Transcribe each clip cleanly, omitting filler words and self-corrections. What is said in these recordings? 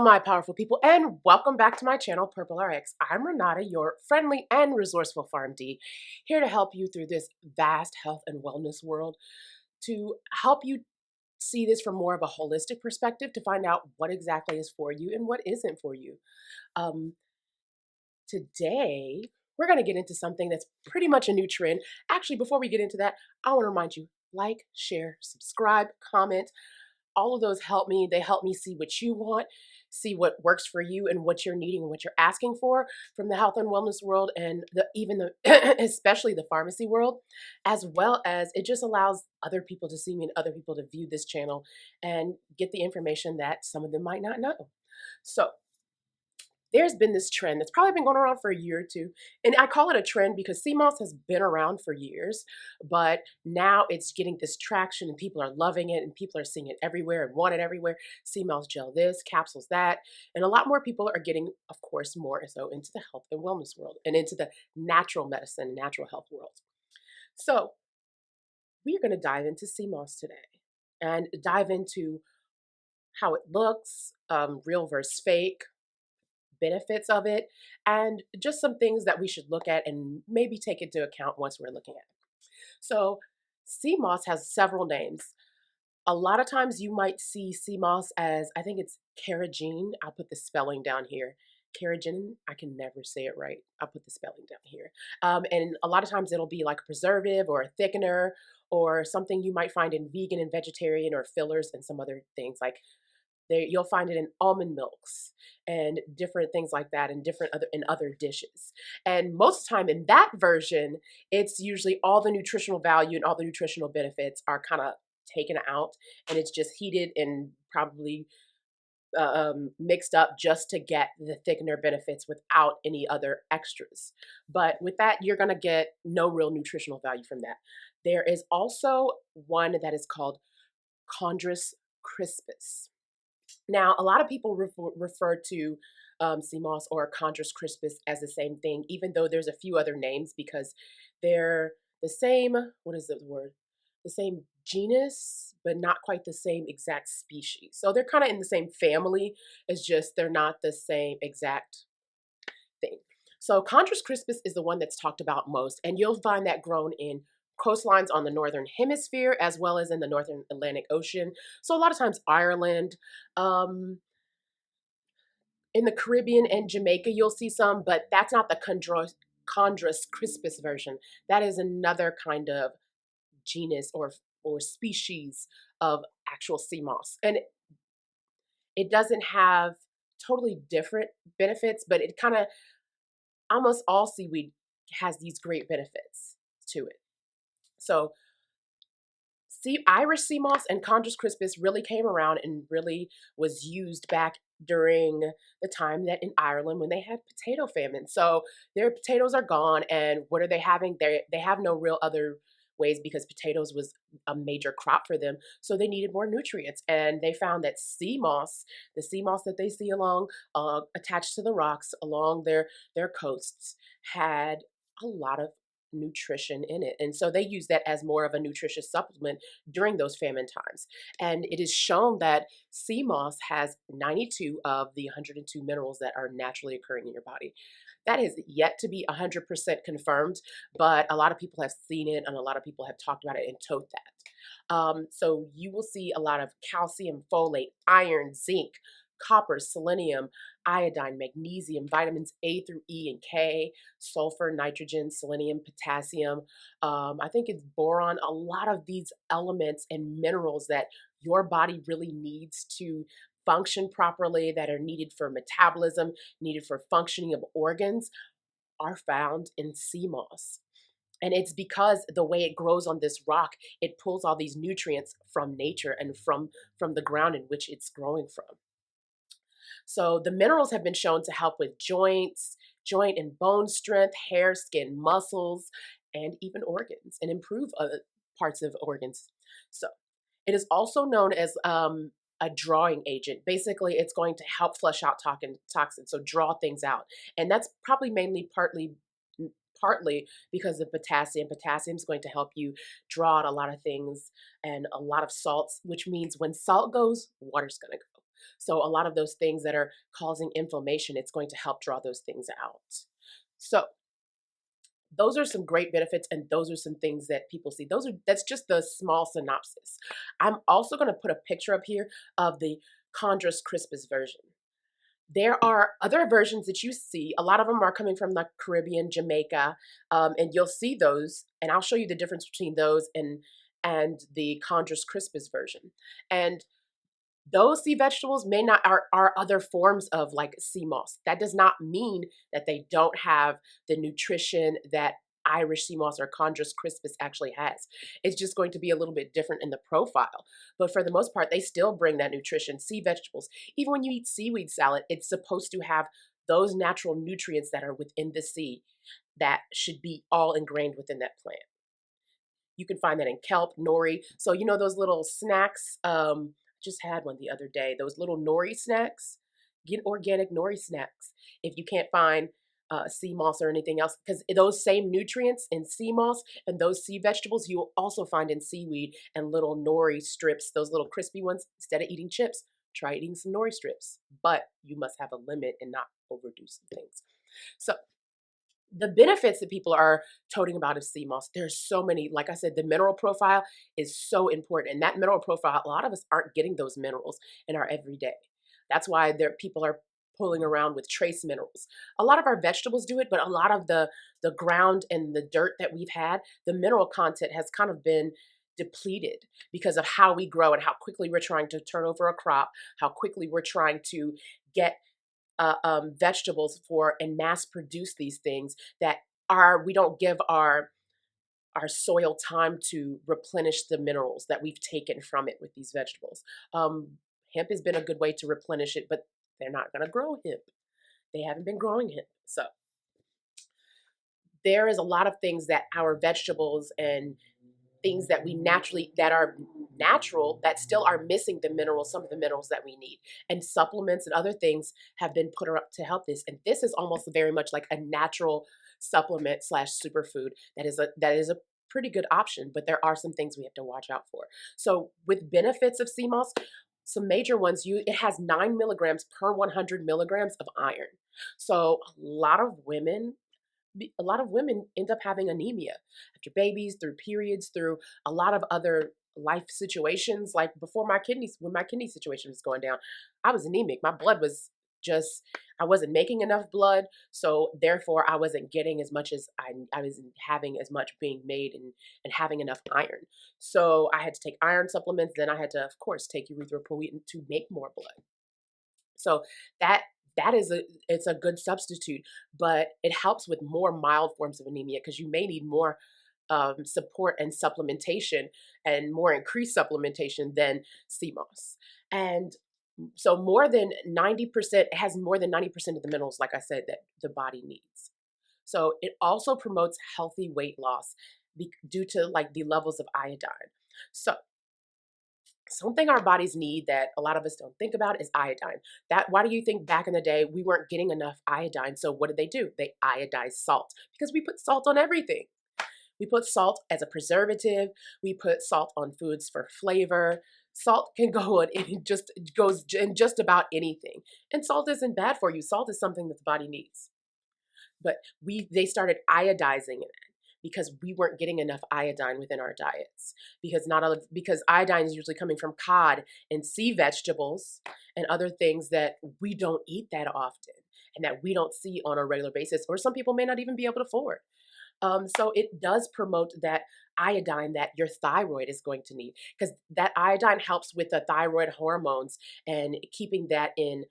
my powerful people, and welcome back to my channel, Purple RX. I'm Renata, your friendly and resourceful PharmD, here to help you through this vast health and wellness world, to help you see this from more of a holistic perspective, to find out what exactly is for you and what isn't for you. Today, we're going to get into something that's pretty much a new trend. Actually, before we get into that, I want to remind you, like, share, subscribe, comment. All of those help me. They help me see what you want, see what works for you and what you're needing and what you're asking for from the health and wellness world, and especially the pharmacy world, as well as it just allows other people to see me and other people to view this channel and get the information that some of them might not know. So there's been this trend that's probably been going around for a year or two. And I call it a trend because Seamoss has been around for years, but now it's getting this traction and people are loving it and people are seeing it everywhere and want it everywhere. Seamoss gel this, capsules that. And a lot more people are getting, of course, more so into the health and wellness world and into the natural medicine and natural health world. So we are going to dive into Seamoss today and dive into how it looks, real versus fake, benefits of it, and just some things that we should look at and maybe take into account once we're looking at it. So Seamoss has several names. A lot of times you might see Seamoss as, I think it's carrageen. I'll put the spelling down here. Carrageen, I can never say it right. I'll put the spelling down here. And a lot of times it'll be like a preservative or a thickener or something you might find in vegan and vegetarian or fillers and some other things like you'll find it in almond milks and different things like that in other dishes. And most of the time in that version, it's usually all the nutritional value and all the nutritional benefits are kind of taken out, and it's just heated and probably mixed up just to get the thickener benefits without any other extras. But with that, you're going to get no real nutritional value from that. There is also one that is called Chondrous Crispus. Now, a lot of people refer to Seamoss or Chondrous Crispus as the same thing, even though there's a few other names because they're the same, what is the word? The same genus, but not quite the same exact species. So they're kind of in the same family, it's just they're not the same exact thing. So Chondrous Crispus is the one that's talked about most, and you'll find that grown in coastlines on the northern hemisphere as well as in the northern Atlantic Ocean. So a lot of times Ireland, in the Caribbean and Jamaica, you'll see some, but that's not the Chondrous crispus version. That is another kind of genus or species of actual Seamoss. And it doesn't have totally different benefits, but it kind of, almost all seaweed has these great benefits to it. So Irish Seamoss and Chondrous crispus really came around and really was used back during the time that in Ireland when they had potato famine. So their potatoes are gone, and what are they having? They have no real other ways because potatoes was a major crop for them. So they needed more nutrients, and they found that Seamoss, the Seamoss that they see along attached to the rocks along their coasts, had a lot of nutrition in it. And so they use that as more of a nutritious supplement during those famine times. And it is shown that Seamoss has 92 of the 102 minerals that are naturally occurring in your body. That is yet to be 100% confirmed, but a lot of people have seen it and a lot of people have talked about it and told that. So you will see a lot of calcium, folate, iron, zinc, copper, selenium, iodine, magnesium, vitamins A through E and K, sulfur, nitrogen, selenium, potassium. I think it's boron, a lot of these elements and minerals that your body really needs to function properly, that are needed for metabolism, needed for functioning of organs, are found in Seamoss. And it's because the way it grows on this rock, it pulls all these nutrients from nature and from the ground in which it's growing from. So the minerals have been shown to help with joints, joint and bone strength, hair, skin, muscles, and even organs, and improve other parts of organs. So it is also known as a drawing agent. Basically, it's going to help flush out toxins, so draw things out. And that's probably mainly partly because of potassium. Potassium is going to help you draw out a lot of things and a lot of salts, which means when salt goes, water's going to go. So a lot of those things that are causing inflammation, it's going to help draw those things out. So those are some great benefits, and those are some things that people see. That's just the small synopsis. I'm also going to put a picture up here of the Chondrous Crispus version. There are other versions that you see. A lot of them are coming from the Caribbean, Jamaica, and you'll see those. And I'll show you the difference between those and the Chondrous Crispus version. And those sea vegetables may not are other forms of like Seamoss. That does not mean that they don't have the nutrition that Irish sea moss or Chondrous crispus actually has. It's just going to be a little bit different in the profile. But for the most part, they still bring that nutrition. Sea vegetables, even when you eat seaweed salad, it's supposed to have those natural nutrients that are within the sea that should be all ingrained within that plant. You can find that in kelp, nori. So you know those little snacks. Just had one the other day. Those little nori snacks. Get organic nori snacks. If you can't find sea moss or anything else, because those same nutrients in sea moss and those sea vegetables you will also find in seaweed and little nori strips. Those little crispy ones. Instead of eating chips, try eating some nori strips. But you must have a limit and not overdo some things. So the benefits that people are toting about of sea moss, there's so many. Like I said, the mineral profile is so important. And that mineral profile, a lot of us aren't getting those minerals in our everyday. That's why people are pulling around with trace minerals. A lot of our vegetables do it, but a lot of the ground and the dirt that we've had, the mineral content has kind of been depleted because of how we grow and how quickly we're trying to turn over a crop, how quickly we're trying to get vegetables for and mass produce these things that we don't give our soil time to replenish the minerals that we've taken from it with these vegetables. Hemp has been a good way to replenish it, but they're not going to grow hemp. They haven't been growing hemp. So there is a lot of things that our vegetables and things that are natural that still are missing the minerals, some of the minerals that we need. And supplements and other things have been put up to help this. And this is almost very much like a natural supplement / superfood that is a pretty good option, but there are some things we have to watch out for. So with benefits of sea moss, some major ones, it has 9 milligrams per 100 milligrams of iron. So a lot of women end up having anemia after babies, through periods, through a lot of other life situations. Like when my kidney situation was going down, I was anemic. My blood was I wasn't making enough blood. So therefore I wasn't getting as much as I wasn't having as much being made and having enough iron. So I had to take iron supplements. Then I had to, of course, take erythropoietin to make more blood. So it's a good substitute, but it helps with more mild forms of anemia because you may need more support and supplementation and more increased supplementation than sea moss. And so it has more than 90% of the minerals, like I said, that the body needs. So it also promotes healthy weight loss due to like the levels of iodine. So something our bodies need that a lot of us don't think about is iodine. Why do you think back in the day we weren't getting enough iodine? So what did they do? They iodized salt because we put salt on everything. We put salt as a preservative. We put salt on foods for flavor. Salt can go on goes in just about anything. And salt isn't bad for you. Salt is something that the body needs. But they started iodizing it because we weren't getting enough iodine within our diets. Because iodine is usually coming from cod and sea vegetables and other things that we don't eat that often and that we don't see on a regular basis, or some people may not even be able to afford. So it does promote that iodine that your thyroid is going to need, because that iodine helps with the thyroid hormones and keeping that in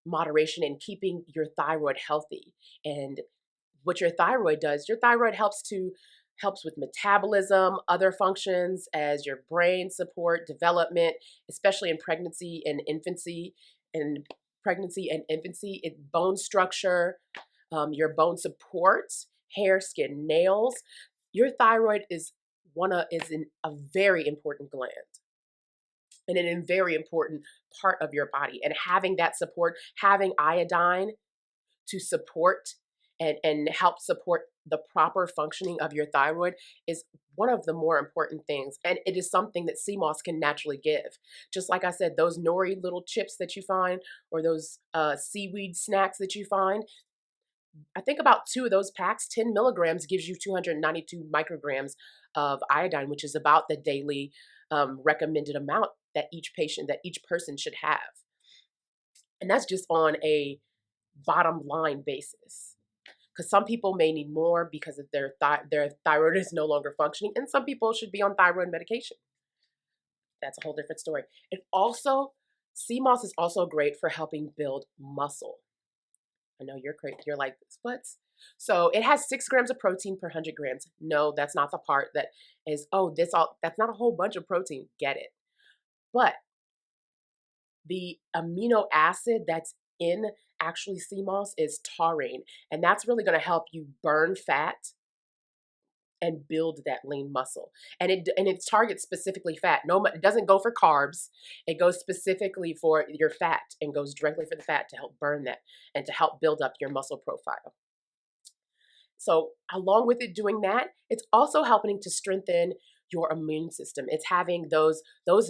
moderation and keeping your thyroid healthy. And what your thyroid does, your thyroid helps with metabolism, other functions as your brain support, development, especially in pregnancy and infancy. Bone structure, your bone support, hair, skin, nails. Your thyroid is a very important gland and a very important part of your body. And having that support, having iodine to support and help support the proper functioning of your thyroid is one of the more important things. And it is something that Seamoss can naturally give. Just like I said, those nori little chips that you find, or those seaweed snacks that you find, I think about 2 of those packs, 10 milligrams gives you 292 micrograms of iodine, which is about the daily recommended amount that each person should have. And that's just on a bottom line basis. Because some people may need more because of their thyroid is no longer functioning, and some people should be on thyroid medication. That's a whole different story. Seamoss is also great for helping build muscle. I know you're crazy. You're like, what? So it has 6 grams of protein per 100 grams. No, that's not the part that is, that's not a whole bunch of protein. Get it. But the amino acid that's in actually Seamoss is taurine. And that's really going to help you burn fat and build that lean muscle. And it targets specifically fat. No, it doesn't go for carbs. It goes specifically for your fat and goes directly for the fat to help burn that and to help build up your muscle profile. So along with it doing that, it's also helping to strengthen your immune system. It's having those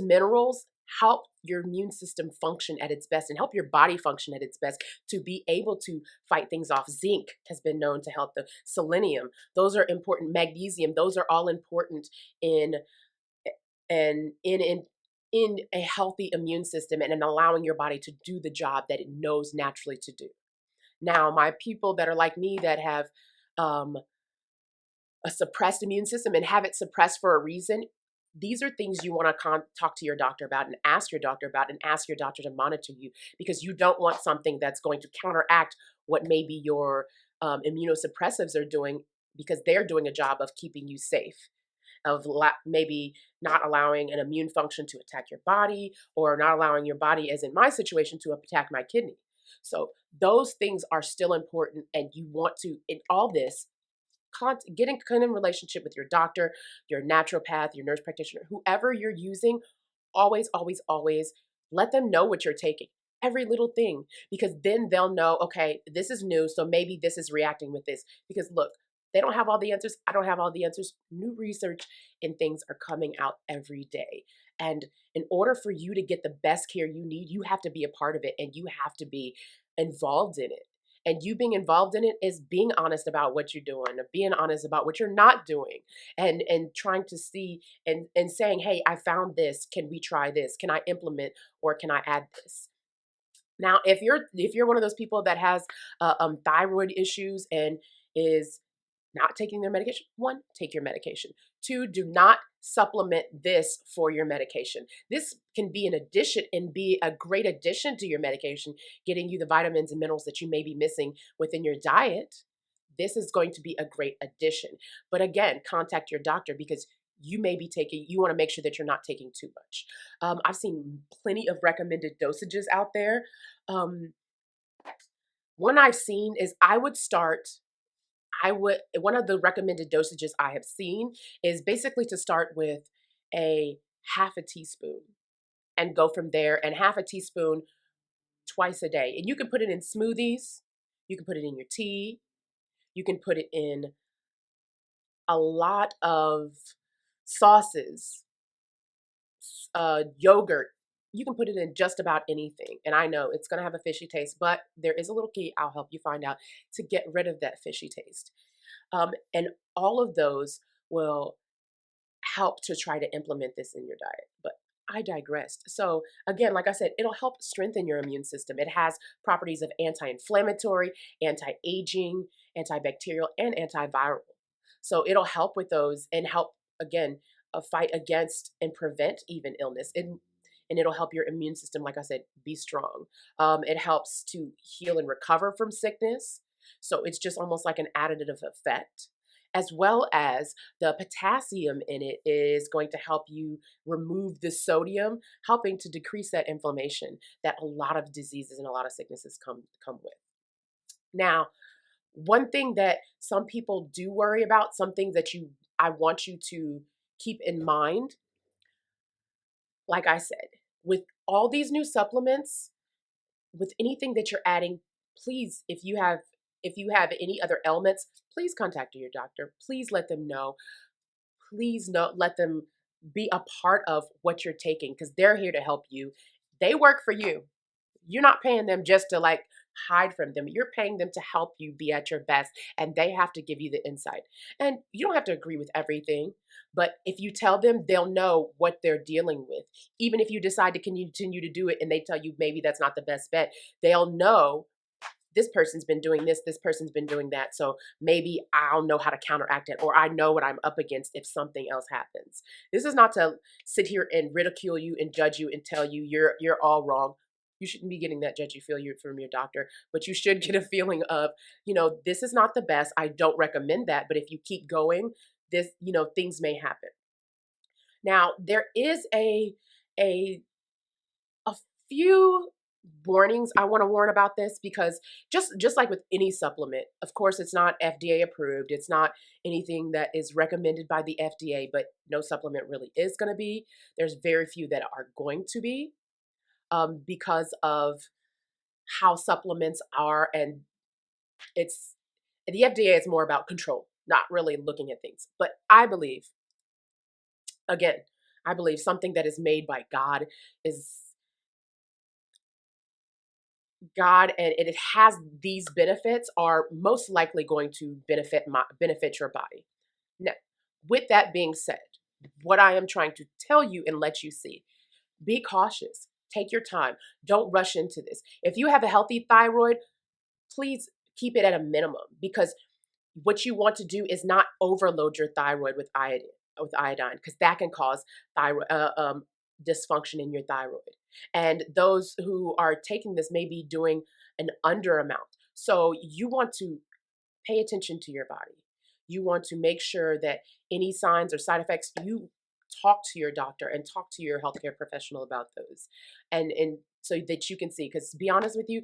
minerals help your immune system function at its best and help your body function at its best to be able to fight things off. Zinc has been known to help. The selenium, those are important. Magnesium, those are all important in a healthy immune system and in allowing your body to do the job that it knows naturally to do. Now, my people that are like me that have a suppressed immune system and have it suppressed for a reason, these are things you want to talk to your doctor about and ask your doctor about and ask your doctor to monitor you, because you don't want something that's going to counteract what maybe your immunosuppressives are doing, because they're doing a job of keeping you safe, of maybe not allowing an immune function to attack your body, or not allowing your body, as in my situation, to attack my kidney. So those things are still important, and you want to, in all this, get in kind of relationship with your doctor, your naturopath, your nurse practitioner, whoever you're using. Always, always, always let them know what you're taking. Every little thing, because then they'll know, okay, this is new, so maybe this is reacting with this. Because look, they don't have all the answers. I don't have all the answers. New research and things are coming out every day. And in order for you to get the best care you need, you have to be a part of it, and you have to be involved in it. And you being involved in it is being honest about what you're doing, being honest about what you're not doing, and trying to see and saying, hey, I found this. Can we try this? Can I implement, or can I add this? Now, if you're one of those people that has thyroid issues and is not taking their medication, 1, take your medication. 2, do not supplement this for your medication. This can be an addition and be a great addition to your medication, getting you the vitamins and minerals that you may be missing within your diet. This is going to be a great addition. But again, contact your doctor, because you want to make sure that you're not taking too much. I've seen plenty of recommended dosages out there. One I've seen is one of the recommended dosages I have seen is basically to start with a half a teaspoon and go from there, and half a teaspoon twice a day. And you can put it in smoothies, you can put it in your tea, you can put it in a lot of sauces, yogurt. You can put it in just about anything. And I know it's going to have a fishy taste, but there is a little key I'll help you find out to get rid of that fishy taste. And all of those will help to try to implement this in your diet. But I digressed. So again, like I said, it'll help strengthen your immune system. It has properties of anti-inflammatory, anti-aging, antibacterial, and antiviral. So it'll help with those and help, again, fight against and prevent even illness. And it'll help your immune system, like I said, be strong. It helps to heal and recover from sickness. So it's just almost like an additive effect, as well as the potassium in it is going to help you remove the sodium, helping to decrease that inflammation that a lot of diseases and a lot of sicknesses come with. Now, one thing that some people do worry about, some things that I want you to keep in mind, like I said, with all these new supplements, with anything that you're adding, please, if you have if you have any other ailments, please contact your doctor. Please let them know. Please let them be a part of what you're taking because they're here to help you. They work for you. You're not paying them just to like hide from them. You're paying them to help you be at your best, and they have to give you the insight. And you don't have to agree with everything, but if you tell them, they'll know what they're dealing with. Even if you decide to continue to do it and they tell you maybe that's not the best bet, they'll know this person's been doing this person's been doing that. So maybe I'll know how to counteract it, or I know what I'm up against if something else happens. This is not to sit here and ridicule you and judge you and tell you you're all wrong. You shouldn't be getting that judgy feel from your doctor, but you should get a feeling of, this is not the best. I don't recommend that, but if you keep going, this, things may happen. Now, there is a few warnings I want to warn about this because just like with any supplement, of course, it's not FDA approved. It's not anything that is recommended by the FDA, but no supplement really is going to be. There's very few that are going to be because of how supplements are. And the FDA is more about control, not really looking at things. But I believe something that is made by God is God, and it has these benefits are most likely going to benefit your body. Now, with that being said, what I am trying to tell you and let you see, be cautious. Take your time. Don't rush into this. If you have a healthy thyroid, please keep it at a minimum, because what you want to do is not overload your thyroid with iodine, because that can cause thyroid dysfunction in your thyroid. And those who are taking this may be doing an under amount. So you want to pay attention to your body. You want to make sure that any signs or side effects, you talk to your doctor and talk to your healthcare professional about those. And so that you can see, because to be honest with you,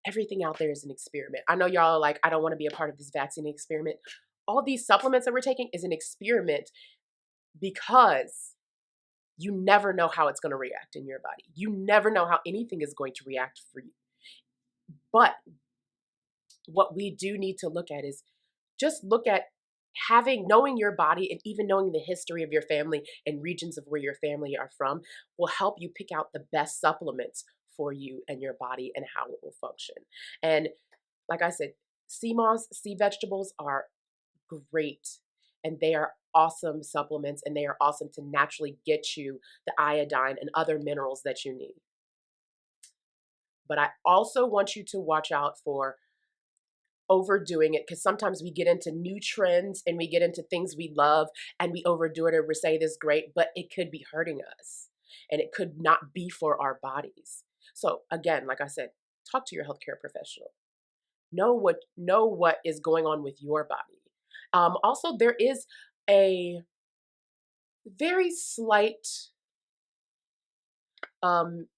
everything out there is an experiment. I know y'all are like, I don't want to be a part of this vaccine experiment. All these supplements that we're taking is an experiment because you never know how it's going to react in your body. You never know how anything is going to react for you. But what we do need to look at is just look at knowing your body, and even knowing the history of your family and regions of where your family are from will help you pick out the best supplements for you and your body and how it will function. And like I said, Seamoss, sea vegetables are great, and they are awesome supplements, and they are awesome to naturally get you the iodine and other minerals that you need. But I also want you to watch out for overdoing it, because sometimes we get into new trends and we get into things we love and we overdo it, or we say this great, but it could be hurting us and it could not be for our bodies. So again, like I said, talk to your healthcare professional. Know what is going on with your body. Also, there is a very slight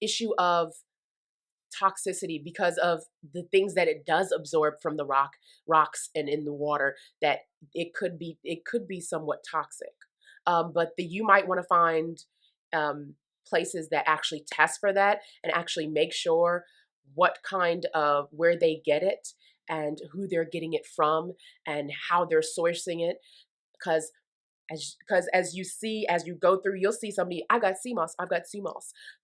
issue of toxicity because of the things that it does absorb from the rocks and in the water, that it could be somewhat toxic. But you might want to find places that actually test for that and actually make sure where they get it and who they're getting it from and how they're sourcing it. Because as you go through, you'll see somebody, I've got Seamoss.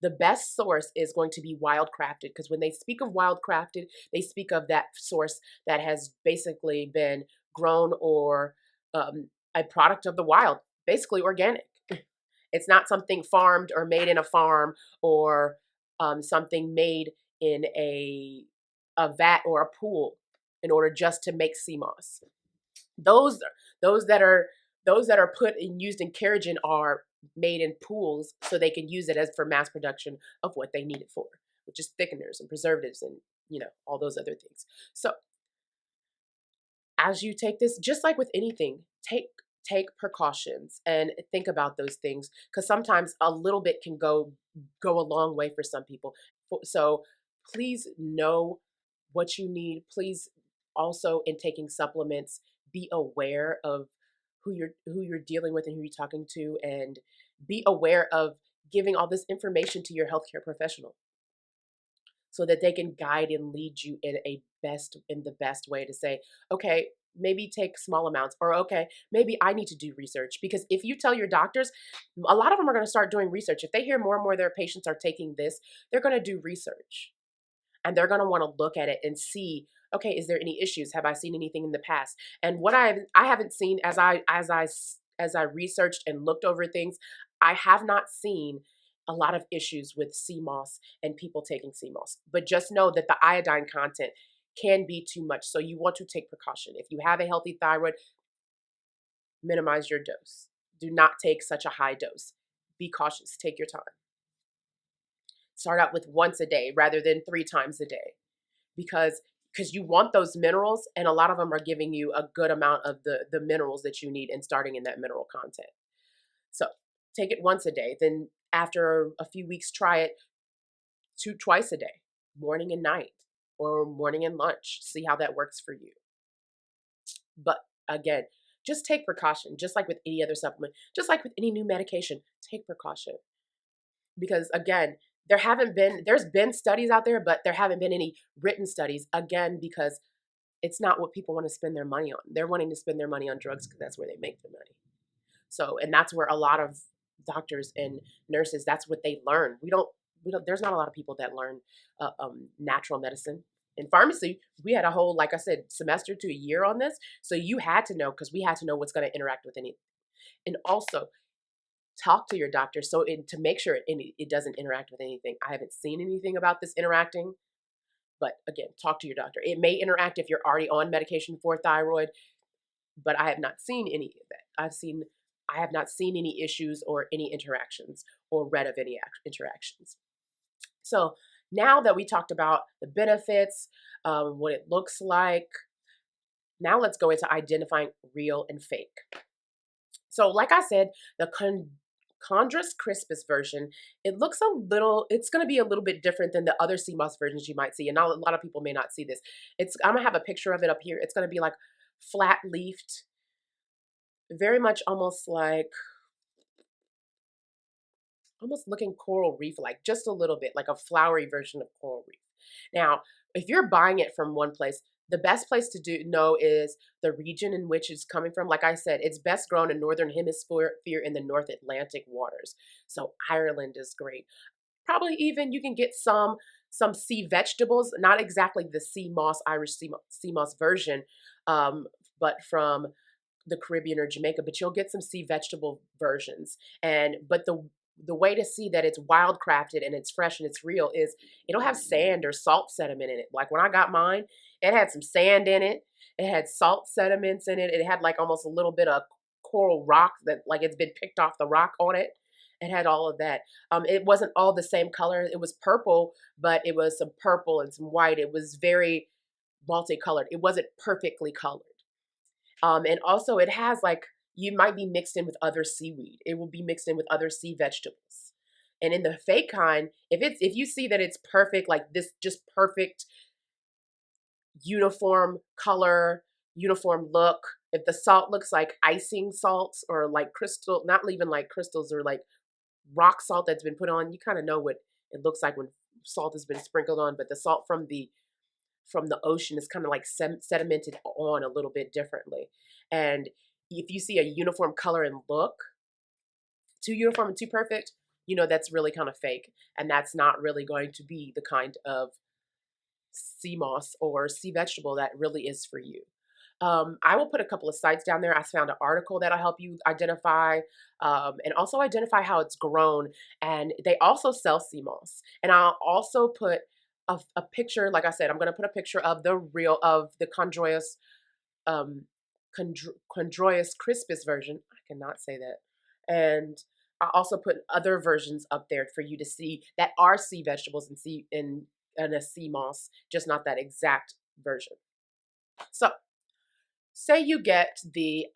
The best source is going to be wild crafted, because when they speak of wild crafted, they speak of that source that has basically been grown or a product of the wild, basically organic. It's not something farmed or made in a farm, or something made in a vat or a pool in order just to make Seamoss. Those that are put and used in Keratin are made in pools so they can use it as for mass production of what they need it for, which is thickeners and preservatives and all those other things. So as you take this, just like with anything, take precautions and think about those things, because sometimes a little bit can go a long way for some people. So please know what you need. Please also, in taking supplements, be aware of who you're dealing with and who you're talking to, and be aware of giving all this information to your healthcare professional. so that they can guide and lead you in the best way to say, okay, maybe take small amounts, or okay, maybe I need to do research. Because if you tell your doctors, a lot of them are going to start doing research. If they hear more and more their patients are taking this, they're going to do research, and they're going to want to look at it and see, okay, is there any issues? Have I seen anything in the past? And what I haven't seen, as I researched and looked over things, I have not seen a lot of issues with Seamoss and people taking Seamoss. But just know that the iodine content can be too much. So you want to take precaution. If you have a healthy thyroid, minimize your dose. Do not take such a high dose. Be cautious. Take your time. Start out with once a day rather than 3 times a day, because you want those minerals, and a lot of them are giving you a good amount of the minerals that you need and starting in that mineral content. So take it once a day. Then after a few weeks, try it twice a day, morning and night, or morning and lunch. See how that works for you. But again, just take precaution, just like with any other supplement, just like with any new medication, take precaution. Because again, there's been studies out there, but there haven't been any written studies, again, because it's not what people want to spend their money on. They're wanting to spend their money on drugs because that's where they make their money. So, and that's where a lot of doctors and nurses, that's what they learn. There's not a lot of people that learn natural medicine. In pharmacy, we had a whole, like I said, semester to a year on this. So you had to know, because we had to know what's going to interact with anything. And also, talk to your doctor to make sure it doesn't interact with anything. I haven't seen anything about this interacting, but again, talk to your doctor. It may interact if you're already on medication for thyroid, but I have not seen any of that. I have not seen any issues or any interactions or read of any interactions. So now that we talked about the benefits, what it looks like, now let's go into identifying real and fake. So like I said, the Chondrous Crispus version, it's going to be a little bit different than the other Seamoss versions you might see. And now a lot of people may not see this. I'm going to have a picture of it up here. It's going to be like flat leafed, very much almost looking coral reef, like just a little bit like a flowery version of coral reef. Now, if you're buying it from one place, the best place to know is the region in which it's coming from. Like I said, it's best grown in Northern Hemisphere in the North Atlantic waters. So Ireland is great. Probably even you can get some sea vegetables, not exactly the Seamoss, Irish Seamoss version, but from the Caribbean or Jamaica, but you'll get some sea vegetable versions. But the way to see that it's wildcrafted and it's fresh and it's real is it'll have sand or salt sediment in it. Like when I got mine, it had some sand in it. It had salt sediments in it. It had like almost a little bit of coral rock that like it's been picked off the rock on it. It had all of that. It wasn't all the same color. It was purple, but it was some purple and some white. It was very multicolored. It wasn't perfectly colored. And also it has you might be mixed in with other seaweed. It will be mixed in with other sea vegetables. And in the fake kind, if you see that it's perfect, like this, just perfect uniform color, uniform look, if the salt looks like icing salts or like crystal, not even like crystals or like rock salt that's been put on, you kind of know what it looks like when salt has been sprinkled on, but the salt from the ocean is kind of like sedimented on a little bit differently. And if you see a uniform color and look, too uniform and too perfect, that's really kind of fake. And that's not really going to be the kind of sea moss or sea vegetable that really is for you. I will put a couple of sites down there. I found an article that'll help you identify and also identify how it's grown. And they also sell sea moss. And I'll also put a picture, like I said, I'm going to put a picture of the Chondrous Crispus version. I cannot say that. And I also put other versions up there for you to see that are sea vegetables and a sea moss, just not that exact version. So say you get you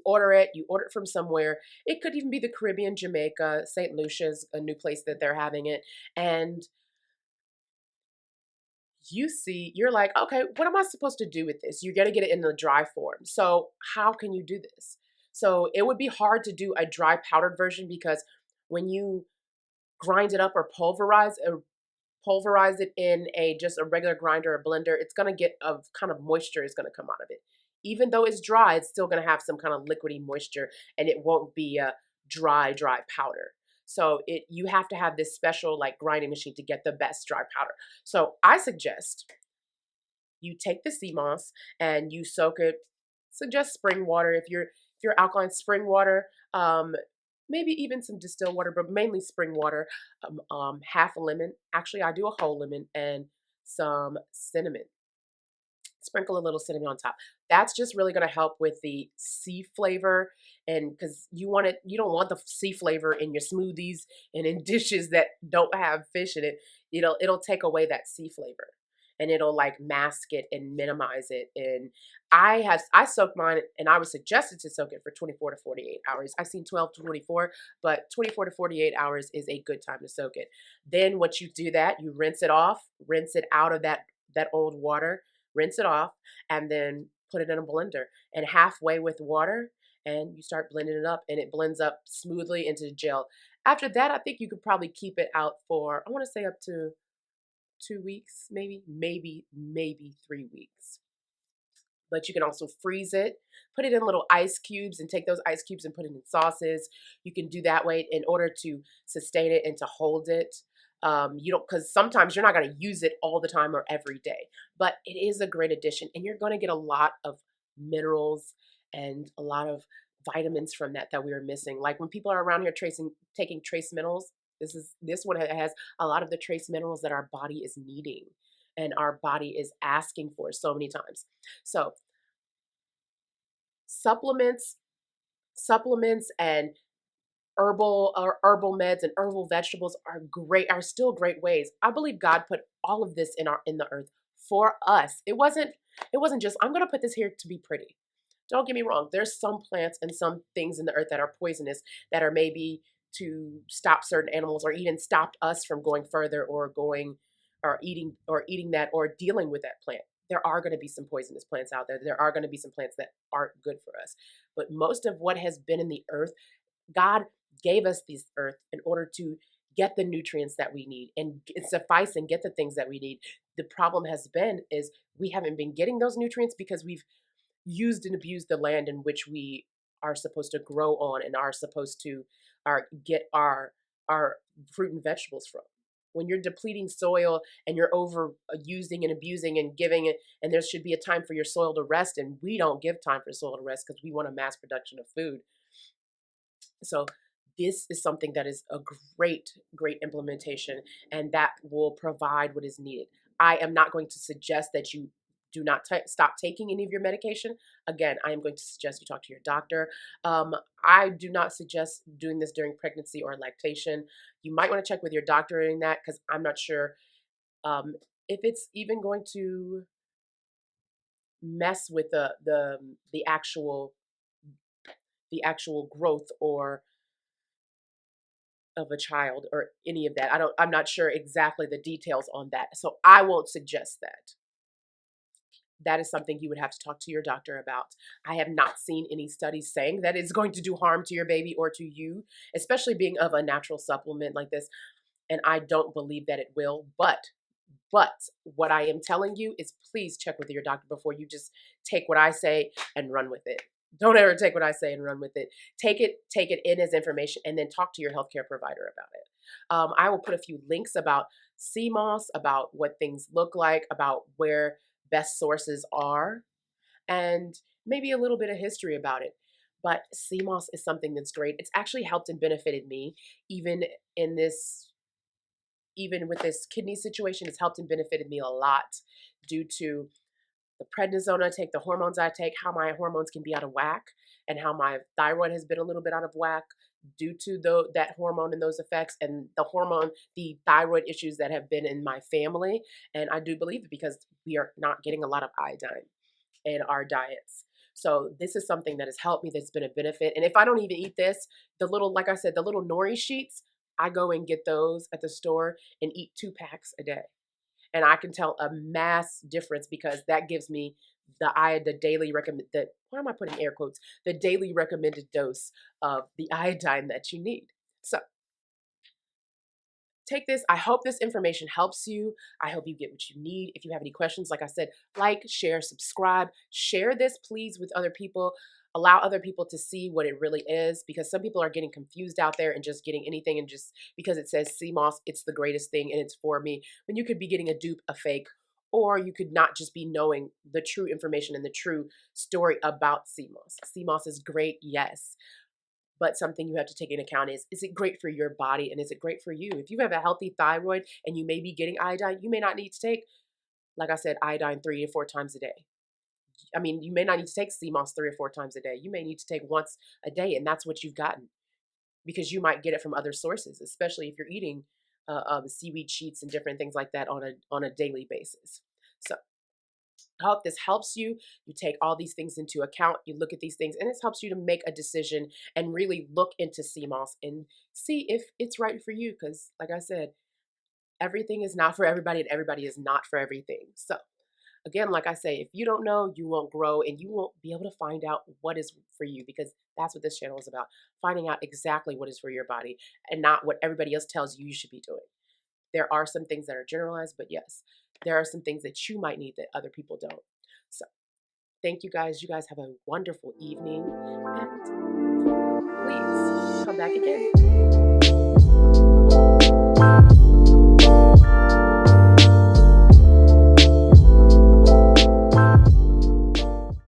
order it from somewhere. It could even be the Caribbean, Jamaica, St. Lucia's, a new place that they're having it. And you're like, okay, what am I supposed to do with this? You're going to get it in the dry form. So how can you do this? So it would be hard to do a dry powdered version because when you grind it up or pulverize pulverize it in just a regular grinder or blender, it's going to get a kind of moisture is going to come out of it. Even though it's dry, it's still going to have some kind of liquidy moisture, and it won't be a dry powder. So you have to have this special like grinding machine to get the best dry powder. So I suggest you take the Seamoss and you soak it. Suggest spring water if you're alkaline, spring water, maybe even some distilled water, but mainly spring water. Half a lemon. Actually, I do a whole lemon and some cinnamon. Sprinkle a little cinnamon on top. That's just really going to help with the sea flavor, and because you don't want the sea flavor in your smoothies and in dishes that don't have fish in it. It'll take away that sea flavor, and it'll like mask it and minimize it. And I soaked mine, and I was suggested to soak it for 24 to 48 hours. I've seen 12 to 24, but 24 to 48 hours is a good time to soak it. Then once you do that, you rinse it off, rinse it out of that old water, rinse it off, and then put it in a blender and halfway with water, and you start blending it up, and it blends up smoothly into the gel. After that, I think you could probably keep it out for, I want to say up to 2 weeks, maybe 3 weeks. But you can also freeze it, put it in little ice cubes, and take those ice cubes and put it in sauces. You can do that way in order to sustain it and to hold it. Because sometimes you're not going to use it all the time or every day, but it is a great addition, and you're going to get a lot of minerals and a lot of vitamins from that we are missing. Like when people are around here taking trace minerals, this one has a lot of the trace minerals that our body is needing and our body is asking for so many times. So supplements and herbal meds and herbal vegetables are still great ways. I believe God put all of this in the earth for us. It wasn't just, I'm going to put this here to be pretty. Don't get me wrong. There's some plants and some things in the earth that are poisonous, that are maybe to stop certain animals, or even stopped us from going further or eating that or dealing with that plant. There are going to be some poisonous plants out there. There are going to be some plants that aren't good for us. But most of what has been in the earth, God gave us this earth in order to get the nutrients that we need and suffice and get the things that we need. The problem has been is we haven't been getting those nutrients because we've used and abused the land in which we are supposed to grow on and are supposed to get our fruit and vegetables from. When you're depleting soil and you're over using and abusing and giving it, and there should be a time for your soil to rest, and we don't give time for soil to rest because we want a mass production of food. So this is something that is a great implementation, and that will provide what is needed. I am not going to suggest that you do not stop taking any of your medication. Again, I am going to suggest you talk to your doctor. I do not suggest doing this during pregnancy or lactation. You might want to check with your doctor in that, because I'm not sure if it's even going to mess with the actual growth or of a child or any of that. I'm not sure exactly the details on that. So I won't suggest that. That is something you would have to talk to your doctor about. I have not seen any studies saying that it's going to do harm to your baby or to you, especially being of a natural supplement like this. And I don't believe that it will, but what I am telling you is please check with your doctor before you just take what I say and run with it. Don't ever take what I say and run with it. Take it in as information, and then talk to your healthcare provider about it. I will put a few links about Seamoss, about what things look like, about where best sources are, and maybe a little bit of history about it. But Seamoss is something that's great. It's actually helped and benefited me, even with this kidney situation. It's helped and benefited me a lot due to the prednisone I take, the hormones I take, how my hormones can be out of whack, and how my thyroid has been a little bit out of whack due to that hormone and those effects, and the thyroid issues that have been in my family. And I do believe it because we are not getting a lot of iodine in our diets. So this is something that has helped me, that's been a benefit. And if I don't even eat this, like I said, the little nori sheets, I go and get those at the store and eat 2 packs a day. And I can tell a mass difference, because that gives me the daily why am I putting air quotes? The daily recommended dose of the iodine that you need. So take this. I hope this information helps you. I hope you get what you need. If you have any questions, like I said, like, share, subscribe, share this please with other people. Allow other people to see what it really is, because some people are getting confused out there and just getting anything, and just because it says Seamoss, it's the greatest thing and it's for me, when you could be getting a dupe, a fake, or you could not just be knowing the true information and the true story about Seamoss. Seamoss is great, yes. But something you have to take into account is it great for your body, and is it great for you? If you have a healthy thyroid and you may be getting iodine, you may not need to take, like I said, iodine 3 to 4 times a day. I mean, you may not need to take Seamoss 3 or 4 times a day. You may need to take once a day, and that's what you've gotten, because you might get it from other sources, especially if you're eating seaweed sheets and different things like that on a daily basis. So I hope this helps you. You take all these things into account. You look at these things, and it helps you to make a decision and really look into Seamoss and see if it's right for you. Because, like I said, everything is not for everybody, and everybody is not for everything. So, again, like I say, if you don't know, you won't grow, and you won't be able to find out what is for you, because that's what this channel is about, finding out exactly what is for your body and not what everybody else tells you you should be doing. There are some things that are generalized, but yes, there are some things that you might need that other people don't. So thank you guys. You guys have a wonderful evening, and please come back again.